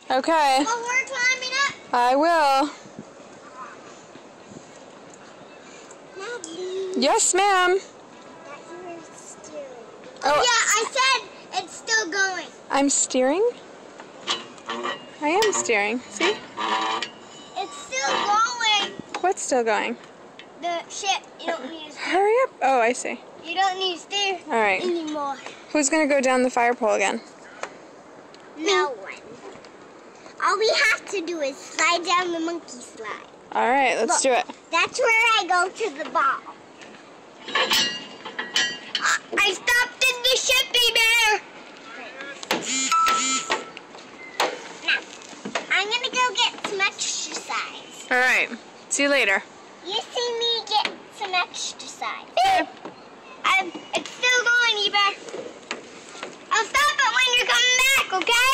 Okay. Well, we're climbing up. I will. Now, please. Yes, ma'am. Oh, yeah, I said it's still going. I'm steering? I am steering. See? It's still going. What's still going? The ship. You don't need to steer. Hurry up. Oh, I see. You don't need to steer All right. anymore. Who's going to go down the fire pole again? No one. All we have to do is slide down the monkey slide. All right, let's do it. That's where I go to the ball. I stopped in the shippy bear. Now, I'm going to go get some exercise. All right. See you later. You see me get some exercise. It's still going, Eber. I'll stop it when you're coming back, okay?